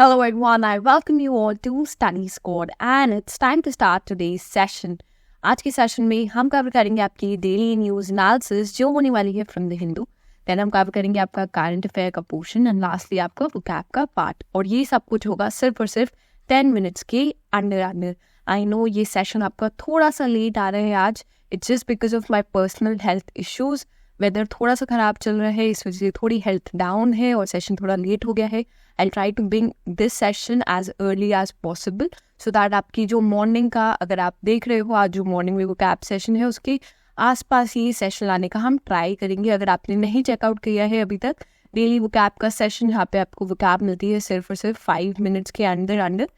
Hello everyone, I welcome you all to Study Squad and it's time to start today's session. आज के session में हम cover करेंगे आपकी डेली न्यूज एनालिसिस जो होने वाली है फ्रॉम द हिंदू. देन हम कवर करेंगे आपका करंट अफेयर का पोर्शन एंड लास्टली आपका वोकैब का पार्ट. और ये सब कुछ होगा सिर्फ और सिर्फ 10 मिनट्स के अंडर. आई नो ये सेशन आपका थोड़ा सा लेट आ रहा है आज. It's just because of my personal health issues. Weather थोड़ा सा ख़राब चल रहा है, इस वजह से थोड़ी हेल्थ डाउन है और सेशन थोड़ा लेट हो गया है. I try to bring this session as early as possible so that आपकी जो मॉर्निंग का, अगर आप देख रहे हो आज जो मॉर्निंग में वो कैब सेशन है उसके आसपास ये सेशन लाने का हम ट्राई करेंगे. अगर आपने नहीं चेकआउट किया है अभी तक डेली वो कैब का सेशन, यहाँ पे आपको वो कैब मिलती है सिर्फ और सिर्फ 5 मिनट्स के अंदर.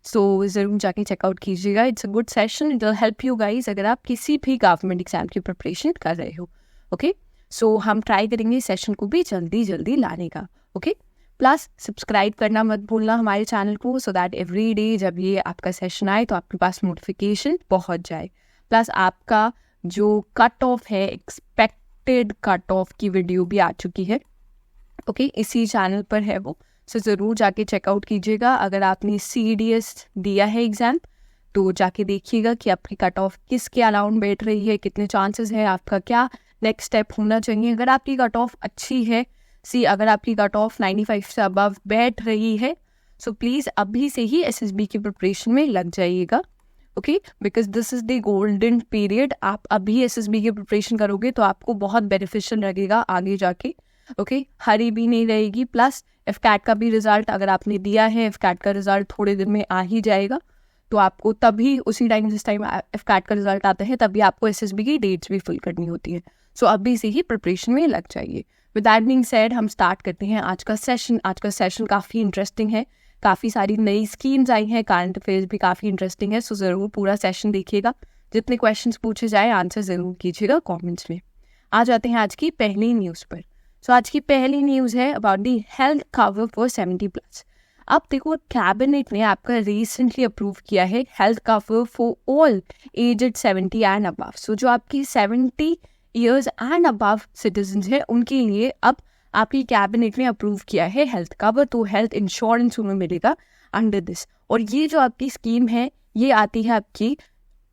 सो ज़रूर जाके चेकआउट कीजिएगा. It's a good session, it will help you guys अगर आप किसी भी गवर्नमेंट एग्जाम की प्रिपरेशन कर रहे हो. ओके, सो हम ट्राई करेंगे सेशन को भी जल्दी लाने का. ओके, प्लस सब्सक्राइब करना मत भूलना हमारे चैनल को सो दैट एवरी डे जब ये आपका सेशन आए तो आपके पास नोटिफिकेशन पहुंच जाए. प्लस आपका जो कट ऑफ है, एक्सपेक्टेड कट ऑफ की वीडियो भी आ चुकी है. ओके, इसी चैनल पर है वो, सो ज़रूर जाके चेकआउट कीजिएगा. अगर आपने CDS दिया है एग्ज़ाम तो जाके देखिएगा कि आपकी कट ऑफ किसके अलाउंड बैठ रही है, कितने चांसेस है, आपका क्या नेक्स्ट स्टेप होना चाहिए. अगर आपकी कट ऑफ अच्छी है, अगर आपकी कट ऑफ 95 से अबव बैठ रही है सो प्लीज़ अभी से ही SSB की प्रिपरेशन में लग जाइएगा. Okay, because this is the golden period. आप अभी SSB की प्रिपरेशन करोगे तो आपको बहुत बेनिफिशियल लगेगा आगे जाके. ओके, हरी भी नहीं रहेगी. प्लस FCAT का भी रिजल्ट अगर आपने दिया है, FCAT का रिजल्ट थोड़े दिन में आ ही जाएगा तो आपको तभी उसी टाइम जिस टाइम FCAT का रिजल्ट आता है तभी आपको SSB की डेट्स भी फिल करनी होती है. सो अभी से ही प्रिपरेशन में लग जाइए. विद दैट बीइंग सेड हम स्टार्ट करते हैं आज का सेशन. आज का सेशन काफ़ी इंटरेस्टिंग है, काफ़ी सारी नई स्कीम्स आई हैं, करंट अफेयर्स भी काफ़ी इंटरेस्टिंग है. सो ज़रूर पूरा सेशन देखिएगा. जितने क्वेश्चंस पूछे जाए आंसर ज़रूर कीजिएगा कमेंट्स में. आ जाते हैं आज की पहली न्यूज़ पर. सो आज की पहली न्यूज़ है about the health cover for 70+. अब देखो, कैबिनेट ने आपका रिसेंटली अप्रूव किया है health cover for all aged 70 and above. So जो आपकी 70 ईयर्स एंड अबव सिटीजन्स है उनके लिए अब आपकी कैबिनेट ने अप्रूव किया है हेल्थ कवर. तो हेल्थ इंश्योरेंस उन्हें मिलेगा अंडर दिस. और ये जो आपकी स्कीम है ये आती है आपकी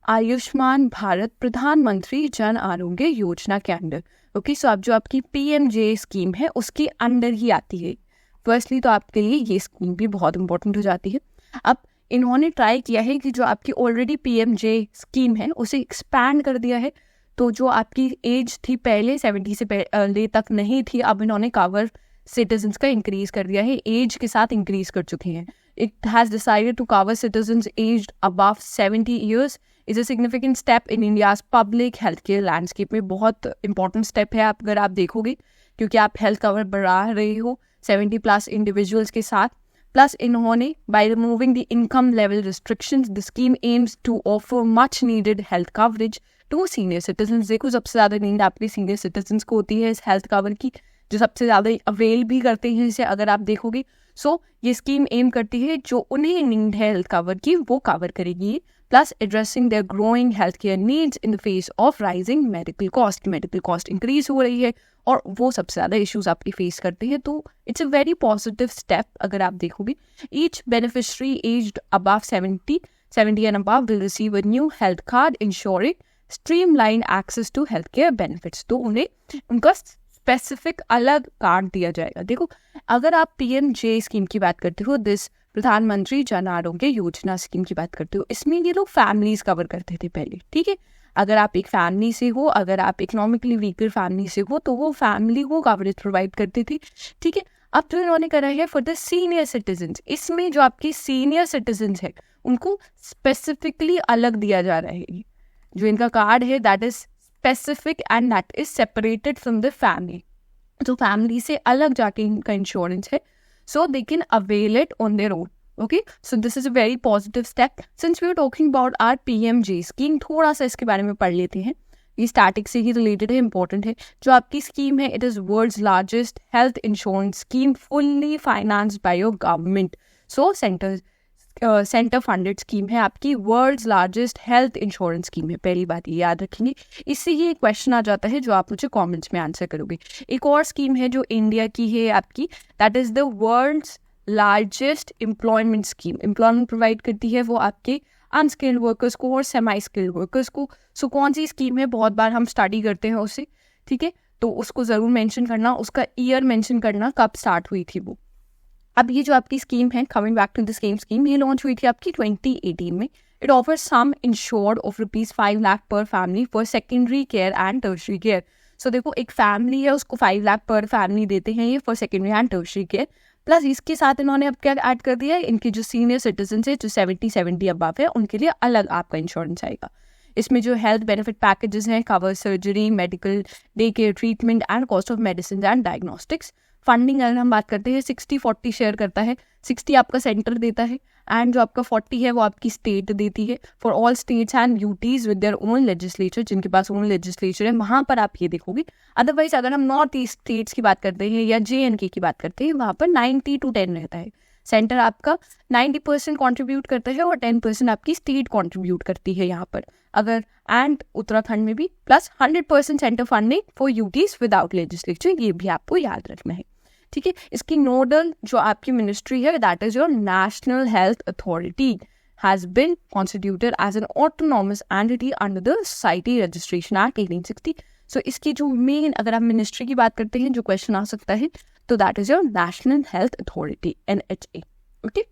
आयुष्मान भारत प्रधानमंत्री जन आरोग्य योजना के अंडर. ओके, सो अब जो आपकी PMJ स्कीम है उसके अंडर ही आती है. फर्स्टली तो आपके लिए ये स्कीम भी बहुत इंपॉर्टेंट हो जाती है. अब इन्होंने ट्राई किया है कि जो आपकी ऑलरेडी PMJ स्कीम है उसे एक्सपैंड कर दिया है. तो जो आपकी एज थी पहले 70 से पहले तक नहीं थी, अब इन्होंने कवर सिटीजन्स का इंक्रीज कर दिया है, एज के साथ इंक्रीज कर चुके हैं. It has decided to cover citizens aged above 70 years is a significant step in India's public health care landscape में. बहुत इंपॉर्टेंट स्टेप है अगर आप देखोगे, क्योंकि आप हेल्थ कवर बढ़ा रहे हो 70+ इंडिविजुअल्स के साथ. प्लस इन्होंने by removing the income level restrictions the scheme aims to offer much needed health coverage to senior citizens. देखो, सबसे ज़्यादा नीड आपके सीनियर सिटीजन्स को होती है इस हेल्थ कवर की, जो सबसे ज़्यादा अवेल भी करते हैं इसे अगर आप देखोगे. सो ये स्कीम एम करती है जो उन्हें नीड है हेल्थ कवर की वो कवर करेगी. Plus addressing their growing health care needs in the face of rising medical cost increase हो रही है और वो सबसे ज़्यादा इश्यूज आपकी फेस करते हैं. तो it's a very positive step अगर आप देखोगे. Each beneficiary aged above 70 and above will receive a new health card insuring streamline access to health care benefits. तो उन्हें उनका स्पेसिफिक अलग कार्ड दिया जाएगा. देखो, अगर आप PMJ स्कीम की बात करते हो, दिस प्रधानमंत्री जन आरोग्य योजना स्कीम की बात करते हो, इसमें ये लोग फैमिलीज कवर करते थे पहले. ठीक है, अगर आप एक फैमिली से हो, अगर आप इकोनॉमिकली वीकर फैमिली से हो तो वो फैमिली को कवरेज प्रोवाइड करती थी. ठीक है, अब जो इन्होंने करा है फॉर द सीनियर सिटीजन्स, इसमें जो आपकी सीनियर सिटीजन्स है उनको स्पेसिफिकली अलग दिया जा रहा है. जो इनका कार्ड है that is specific and that is separated from the family. तो फैमिली से अलग जाके इनका इंश्योरेंस है, so they can avail it on their own. Okay, so this is a very positive step. Since we are talking about our PMJ scheme, थोड़ा सा इसके बारे में पढ़ लेते हैं. ये स्टैटिक से ही रिलेटेड है, इंपॉर्टेंट है. जो आपकी स्कीम है it is world's largest health insurance scheme fully financed by your government. So centre funded scheme है आपकी, world's largest health insurance scheme है. पहली बात ये याद रखेंगे. इससे ही एक क्वेश्चन आ जाता है जो आप मुझे कमेंट्स में आंसर करोगे. एक और स्कीम है जो इंडिया की है आपकी, that is the world's largest employment scheme. Employment provide करती है वो आपके अनस्किल्ड वर्कर्स को और सेमी स्किल्ड वर्कर्स को। सो कौन सी स्कीम है, बहुत बार हम स्टडी करते हैं उसे, ठीक है, तो उसको ज़रूर मेंशन करना, उसका ईयर मेंशन करना कब स्टार्ट हुई थी वो। अब ये जो आपकी स्कीम है, coming back to the scheme, ये लॉन्च हुई थी आपकी 2018 में। It offers sum insured of ₹5 lakh per family for secondary care and tertiary care. So देखो, एक फैमिली है उसको 5 लाख पर फैमिली देते हैं ये for secondary and tertiary care. Plus इसके साथ इन्होंने अब क्या ऐड कर दिया है, इनके जो सीनियर सिटीजन है जो 70 अबव है उनके लिए अलग आपका इंश्योरेंस आएगा। इसमें जो हेल्थ बेनिफिट पैकेजेस हैं, cover surgery, medical, day care treatment and cost of medicine and diagnostics. Funding अगर हम बात करते हैं 60-40 शेयर करता है, 60 आपका सेंटर देता है एंड जो आपका 40 है वो आपकी स्टेट देती है। For all states and UTs with their own legislature, जिनके पास ओन लेजिस्लेचर है वहाँ पर आप ये देखोगे। अदरवाइज अगर हम नॉर्थ ईस्ट स्टेट्स की बात करते हैं या JNK की बात करते हैं, वहाँ पर 90-10 रहता है। सेंटर आपका 90% कॉन्ट्रीब्यूट करता है और 10% आपकी स्टेट कॉन्ट्रीब्यूट करती है यहाँ पर। अगर एंड उत्तराखंड में भी plus 100% centre funding for UTs without legislature, ये भी आपको याद रखना है, ठीक है। इसकी नोडल जो आपकी मिनिस्ट्री है that is your national health authority has been constituted as an autonomous entity under the society registration act 1860। So इसकी जो मेन, अगर आप मिनिस्ट्री की बात करते हैं, जो क्वेश्चन आ सकता है तो that is your national health authority NHA, okay.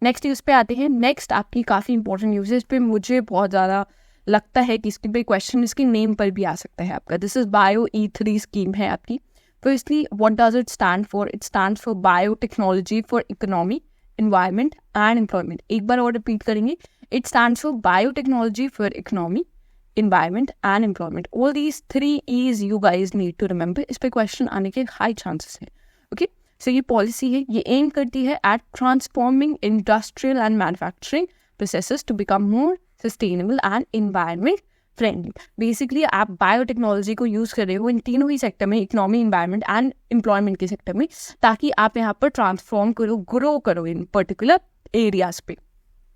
Next news पे आते हैं। नेक्स्ट आपकी काफ़ी इंपॉर्टेंट न्यूज़ है, इस पर मुझे बहुत ज़्यादा लगता है कि इसके पे क्वेश्चन इसके नेम पर भी आ सकता है आपका। This is bio E3 scheme है आपकी। Firstly, what does it stand for? It stands for biotechnology for economy, environment and employment. एक बार और रिपीट करेंगे, it stands for biotechnology for economy, environment and employment. All these 3 E's you guys need to remember. इस पे question आने के high chances हैं, okay. सो ये policy है, ये एम करती है at transforming industrial and manufacturing processes to become more sustainable and environment friendly. Basically आप बायोटेक्नोलॉजी को यूज़ कर रहे हो इन तीनों ही सेक्टर में, इकोनॉमी, एनवायरनमेंट एंड एम्प्लॉयमेंट के सेक्टर में, ताकि आप यहाँ पर ट्रांसफॉर्म करो, ग्रो करो इन पर्टिकुलर एरियाज पे।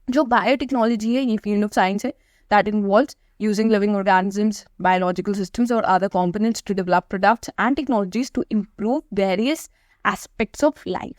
जो बायोटेक्नोलॉजी है ये फील्ड ऑफ साइंस है that involves using living organisms, biological systems और other components to develop products and technologies to improve various aspects of life,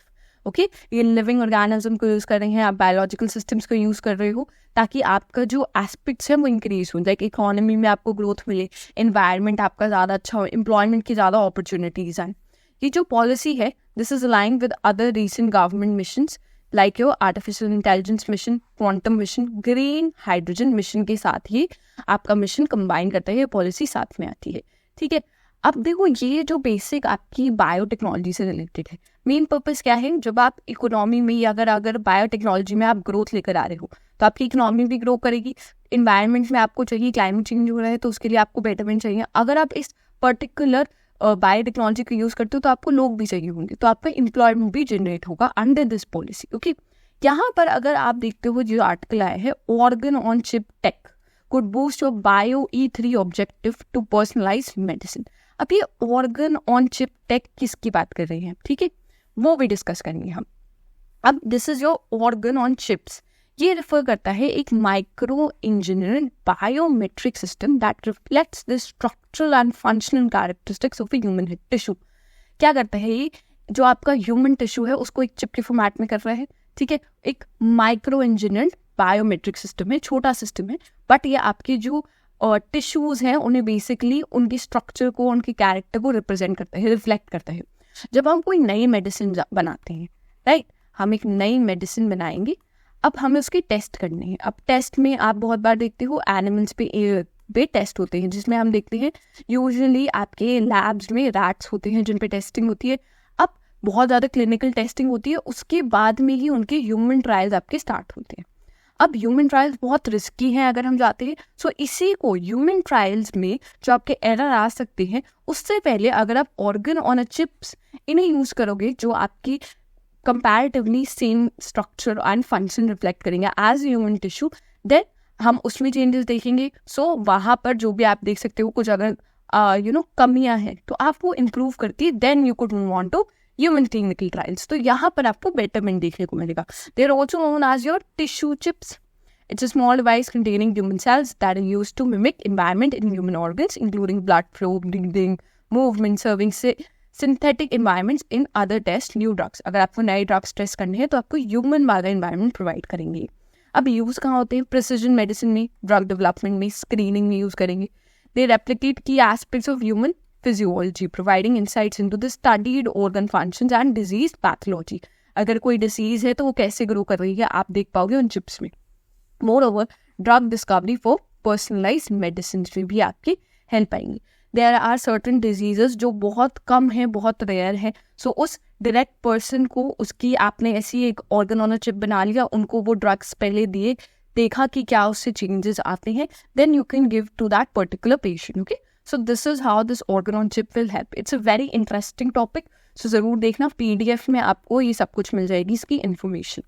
okay. ये लिविंग ऑर्गेनिज्म को यूज़ कर रहे हैं, आप बायोलॉजिकल सिस्टम्स को यूज़ कर रहे हो ताकि आपका जो एस्पेक्ट्स है वो इंक्रीज हो, लाइक इकोनॉमी में आपको ग्रोथ मिले, एनवायरनमेंट आपका ज़्यादा अच्छा हो, एम्प्लॉयमेंट की ज़्यादा अपॉर्चुनिटीज़ आए। ये जो पॉलिसी है this is aligned with other recent government missions like your artificial intelligence mission, quantum mission, green hydrogen mission के साथ ही आपका मिशन कंबाइन करता है, ये पॉलिसी साथ में आती है, ठीक है। अब देखो, ये जो बेसिक आपकी बायोटेक्नोलॉजी से रिलेटेड है, मेन पर्पस क्या है, जब आप इकोनॉमी में या अगर बायोटेक्नोलॉजी में आप ग्रोथ लेकर आ रहे हो तो आपकी इकोनॉमी भी ग्रो करेगी। इन्वायरमेंट में आपको चाहिए, क्लाइमेट चेंज हो रहा है तो उसके लिए आपको बेटरमेंट चाहिए। अगर आप इस पर्टिकुलर बायोटेक्नोलॉजी को यूज़ करते हो तो आपको लोग भी चाहिए होंगे, तो आपका एम्प्लॉयमेंट भी जनरेट होगा अंडर दिस पॉलिसी, ओके। यहाँ पर अगर आप देखते हो जो आर्टिकल आया है, organ on chip tech could boost your bio E3 objective to personalized medicine। अब ये ऑर्गन ऑन चिप टेक किसकी बात कर रहे हैं, ठीक है, वो भी डिस्कस करेंगे हम। अब this is your organ on chips, ये रेफर करता है एक micro engineering biometric system that reflects the structural and functional characteristics of a human tissue. क्या करता है ये, जो आपका ह्यूमन टिश्यू है उसको एक चिप के फॉर्मेट में कर रहा है, ठीक है। एक माइक्रो इंजीनियर्ड बायोमेट्रिक सिस्टम है, छोटा सिस्टम है, बट ये आपके जो टिश्यूज हैं उन्हें बेसिकली उनकी स्ट्रक्चर को, उनके कैरेक्टर को रिप्रेजेंट करता है, रिफ्लेक्ट करता है। जब हम कोई नई मेडिसिन बनाते हैं, राइट, हम एक नई मेडिसिन बनाएंगे, अब हमें उसके टेस्ट करने हैं। अब टेस्ट में आप बहुत बार देखते हो एनिमल्स पे टेस्ट होते हैं, जिसमें हम देखते हैं यूजुअली आपके लैब्स में रैट्स होते हैं जिन पे टेस्टिंग होती है। अब बहुत ज़्यादा क्लिनिकल टेस्टिंग होती है, उसके बाद में ही उनके ह्यूमन ट्रायल्स आपके स्टार्ट होते हैं। अब ह्यूमन ट्रायल्स बहुत रिस्की हैं अगर हम जाते हैं, सो इसी को ह्यूमन ट्रायल्स में जो आपके एरर आ सकते हैं उससे पहले अगर आप ऑर्गन ऑन अ चिप्स इन्हें यूज़ करोगे जो आपकी comparatively same structure and function reflect करेंगे एज ह्यूमन टिश्यू, देन हम उसमें चेंजेस देखेंगे। सो वहाँ पर जो भी आप देख सकते हो कुछ अगर कमियाँ हैं तो आप वो इम्प्रूव करती है, then you could move on to human clinical trials. तो यहाँ पर आपको बेटरमेंट देखने को मिलेगा। They are also known as your tissue chips. It's a small device containing human cells that are used to mimic environment in human organs, including blood flow, breathing, movement, synthetic environments in other test new drugs. अगर आपको नए drugs test करने हैं तो आपको human वाला environment provide करेंगे। अब यूज़ कहाँ होते हैं? प्रिसिजन मेडिसिन में, ड्रग डेवलपमेंट में, स्क्रीनिंग में यूज़ करेंगे। दे रेप्लिकेट की aspects of human physiology, providing insights into the studied organ functions and disease pathology. अगर कोई डिसीज है तो वो कैसे ग्रो कर रही है आप देख पाओगे उन चिप्स में। Moreover drug discovery for personalise medicine में भी आपकी हेल्प आएंगी। देयर आर सर्टन डिजीजेस जो बहुत कम है, बहुत रेयर है, सो उस डायरेक्ट पर्सन को उसकी आपने ऐसी एक ऑर्गन ऑन अ चिप बना लिया, उनको वो ड्रग्स पहले दिए, देखा कि क्या उससे चेंजेस आते हैं, then you can give to that particular patient. Okay, so this is how this organ on chip will help. It's a very interesting topic, so ज़रूर देखना, PDF में आपको ये सब कुछ मिल जाएगी इसकी इन्फॉर्मेशन।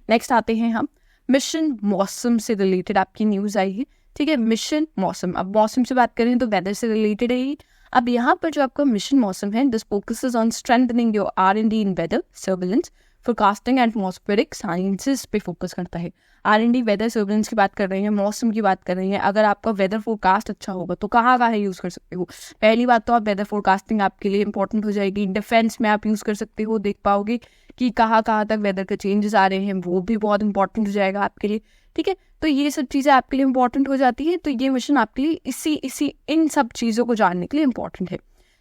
नेक्स्ट आते हैं हम मिशन मौसम से रिलेटेड आपकी न्यूज़ आई है। ठीक है, मिशन मौसम, अब मौसम से बात करें तो वेदर से रिलेटेड है। अब यहाँ पर जो आपका मिशन मौसम है, this focuses on strengthening your R&D in weather surveillance, forecasting and atmospheric sciences पे फोकस करता है। R&D वेदर सर्विलेंस की बात कर रहे हैं, मौसम की बात कर रहे हैं। अगर आपका वेदर फोरकास्ट अच्छा होगा तो कहाँ कहाँ यूज़ कर सकते हो? पहली बात तो आप वेदर फोरकास्टिंग आपके लिए इंपॉर्टेंट हो जाएगी। डिफेंस में आप यूज़ कर सकते हो, देख पाओगे कि कहाँ कहाँ तक वेदर के चेंजेस आ रहे हैं, वो भी बहुत इंपॉर्टेंट हो जाएगा आपके लिए। ठीक है, तो ये सब चीज़ें आपके लिए इंपॉर्टेंट हो जाती है, तो ये मिशन आपके लिए इसी इन सब चीज़ों को जानने के लिए इंपॉर्टेंट है।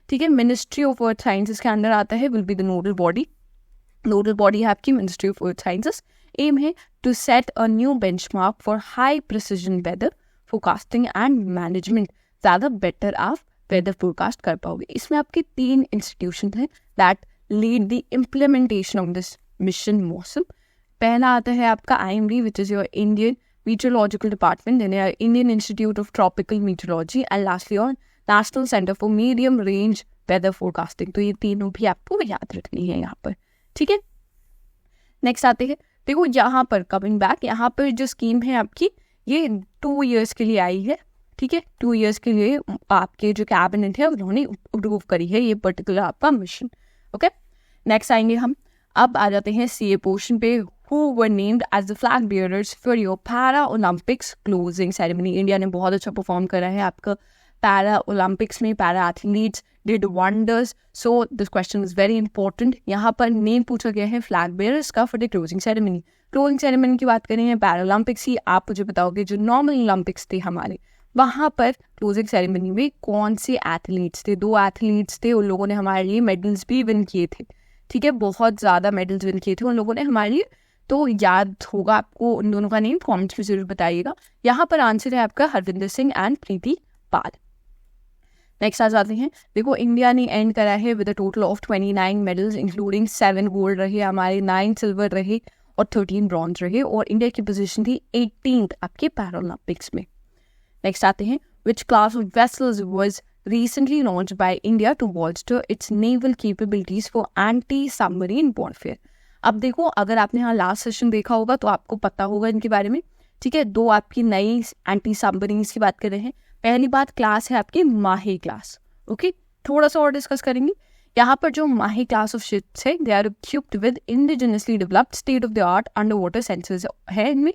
ठीक है, मिनिस्ट्री ऑफ अर्थ साइंसेस के अंदर आता है, will be the nodal body. Nodal body है आपकी ministry of earth sciences. Aim है to set a new benchmark for high precision weather forecasting and management. ज़्यादा बेटर आप वेदर फोरकास्ट कर पाओगे। इसमें आपके 3 इंस्टीट्यूशन हैं that lead the implementation of this mission Mausam. पहला आता है आपका IMD, which is your Indian meteorological department, then Indian institute of tropical meteorology, and lastly और national centre for medium range weather forecasting. तो ये तीनों भी आपको याद रखनी है यहाँ पर। ठीक है, नेक्स्ट आते हैं, देखो यहाँ पर कमिंग बैक, यहाँ पर जो स्कीम है आपकी ये 2 years के लिए आई है। ठीक है, 2 years के लिए आपके जो कैबिनेट है उन्होंने अप्रूव करी है ये पर्टिकुलर आपका मिशन। ओके, नेक्स्ट आएंगे हम, अब आ जाते हैं CA पोर्शन पे। Who were named as the flag bearers for your Para Olympics closing ceremony? India ने बहुत अच्छा परफॉर्म करा है आपका पैरा ओलंपिक्स में, para athletes did wonders, so this question is very important. यहाँ पर नेम पूछा गया है फ्लैग बेयरर्स का for the closing ceremony. Closing ceremony की बात करें पैरा ओलंपिक्स ही, आप मुझे बताओगे जो नॉर्मल ओलंपिक्स थे हमारे, वहाँ पर क्लोजिंग सेरेमनी में कौन से एथलीट्स थे? 2 एथलीट्स थे, उन लोगों ने हमारे लिए मेडल्स भी विन किए थे। ठीक है, बहुत ज़्यादा मेडल्स विन किए थे उन लोगों ने हमारे लिए, तो याद होगा आपको उन दोनों का नेम, कमेंट्स में जरूर बताइएगा। यहाँ पर आंसर है आपका हरविंदर सिंह एंड प्रीति पाल। नेक्स्ट आ जाते हैं, देखो इंडिया ने एंड करा है with a total of 29 medals, including 7 gold रहे हमारे, 9 सिल्वर रहे और 13 ब्रॉन्ज रहे, और इंडिया की पोजीशन थी 18th आपके पैरा ओलंपिक्स में। नेक्स्ट आते हैं, which class of vessels was recently launched by India to bolster its naval capabilities for anti-submarine warfare। अब देखो, अगर आपने यहाँ लास्ट सेशन देखा होगा तो आपको पता होगा इनके बारे में। ठीक है, 2 आपकी नई एंटी सबमरीन्स की बात कर रहे हैं। पहली बात क्लास है आपकी माही क्लास। ओके, थोड़ा सा और डिस्कस करेंगे। यहाँ पर जो माही क्लास ऑफ शिप्स है, they are equipped with indigenously developed state of the art underwater sensors है इनमें।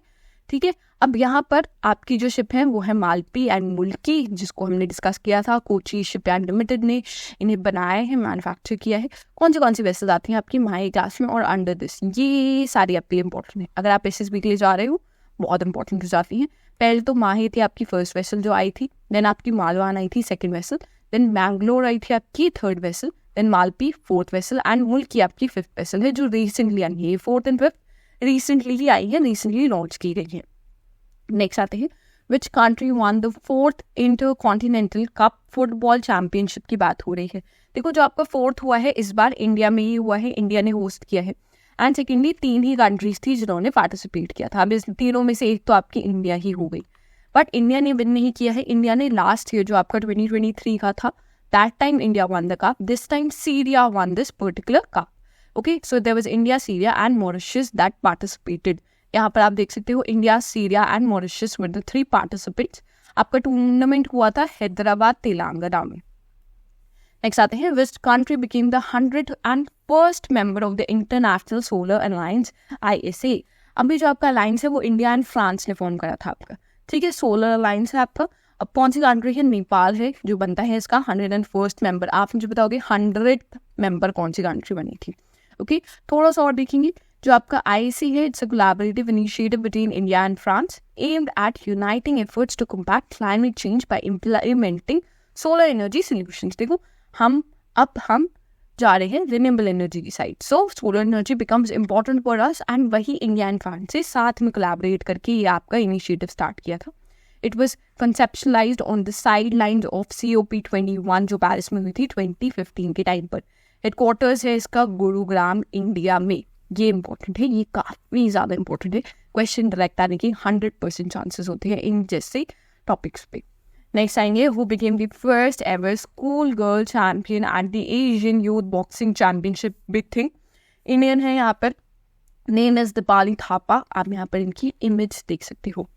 ठीक है, अब यहाँ पर आपकी जो शिप है वो है मालपी एंड मुल्की, जिसको हमने डिस्कस किया था। कोची शिपयार्ड लिमिटेड ने इन्हें बनाया है, मैन्युफैक्चर किया है। कौन सी वेसल्स आती हैं आपकी माही क्लास में और अंडर दिस, ये सारी आपके इंपॉर्टेंट है। अगर आप SSB के लिए जा रहे हो बहुत इंपॉर्टेंट हो जाती हैं। पहले तो माही थी आपकी फर्स्ट वेसल जो आई थी, देन आपकी मालवान आई थी सेकेंड वेसल, देन मैंगलोर आई थी आपकी third vessel, then Malpe fourth vessel, and Mulki आपकी 5th वेसल है जो रिसेंटली आई है। 4th and 5th रिसेंटली ही आई है, रिसेंटली लॉन्च की गई है। नेक्स्ट आते हैं, which country one the 4th intercontinental cup football championship की बात हो रही है। देखो, जो आपका 4th हुआ है इस बार इंडिया में ही हुआ है, इंडिया ने होस्ट किया है। एंड सेकेंडली 3 ही कंट्रीज थी जिन्होंने पार्टिसिपेट किया था। अब इस तीनों में से एक तो आपकी इंडिया ही हो गई, बट इंडिया ने विन नहीं किया है। इंडिया ने लास्ट ईयर जो आपका 2023 का था, that time India won the cup, this time Syria won this particular cup. Okay, so there was India, Syria and Mauritius that participated. यहाँ पर आप देख सकते हो India, Syria and Mauritius were the 3 participants. आपका टूर्नामेंट हुआ था हैदराबाद तेलंगाना में। नेक्स्ट आते हैं, which country became the 101st member of the international solar alliance ISA। अभी जो आपका अलायंस है वो इंडिया एंड फ्रांस ने फॉर्म करा था आपका। ठीक है, सोलर अलायंस है आपका, अब कौन सी कंट्री है? नेपाल है जो बनता है इसका 101st मेंबर। आप मुझे बताओगे 100th मेंबर कौन सी कंट्री बनी थी? ओके, थोड़ा सा और देखेंगे। जो आपका IAC है, it's a collaborative initiative between India and France aimed at uniting efforts to combat climate change by implementing solar energy solutions. देखो हम जा रहे हैं रिन्यूएबल एनर्जी की side, so solar energy becomes important for us, and वही India and France से साथ में कोलैबोरेट करके ये आपका इनिशिएटिव स्टार्ट किया था। It was conceptualised on the side lines of COP21 जो पेरिस में हुई थी 2015 के टाइम पर। हेडक्वार्टर्स है इसका गुरुग्राम, इंडिया में। ये इंपॉर्टेंट है, ये काफ़ी ज़्यादा इंपॉर्टेंट है। क्वेश्चन डायरेक्ट आने की 100% चांसेस होते हैं इन जैसे टॉपिक्स पे। नेक्स्ट आएंगे, who became the first ever school girl champion at the Asian youth boxing championship. Big thing, Indian है यहाँ पर, नेम इज दीपाली थापा। आप यहाँ पर इनकी इमेज देख सकते हो।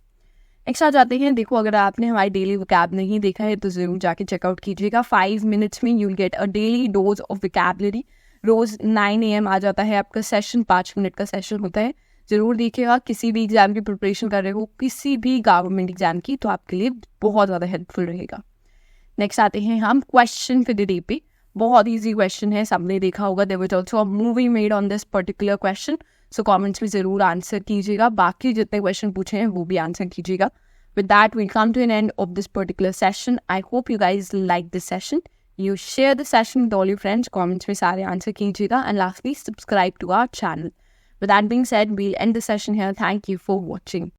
नेक्स्ट आ जाते हैं, देखो अगर आपने हमारी डेली वोकैब नहीं देखा है तो ज़रूर जाके चेकआउट कीजिएगा। 5 मिनट्स में you will get a daily dose of vocabulary. रोज़ 9 AM आ जाता है आपका सेशन, 5 मिनट का सेशन होता है। ज़रूर देखिएगा। किसी भी एग्जाम की प्रिपरेशन कर रहे हो, किसी भी गवर्नमेंट एग्जाम की, तो आपके लिए बहुत ज़्यादा हेल्पफुल रहेगा। नेक्स्ट आते हैं हम क्वेश्चन फॉर द डे पे। बहुत ईजी क्वेश्चन है, सबने देखा होगा। There was also a movie made on this particular question, so comments में ज़रूर आंसर कीजिएगा। बाकी जितने क्वेश्चन पूछे हैं वो भी आंसर कीजिएगा। With that, we come to an end of this particular session. I hope you guys like this session. You share the session with all your friends. Comments में सारे आंसर कीजिएगा. And lastly, subscribe to our channel. With that being said, we'll end the session here. Thank you for watching.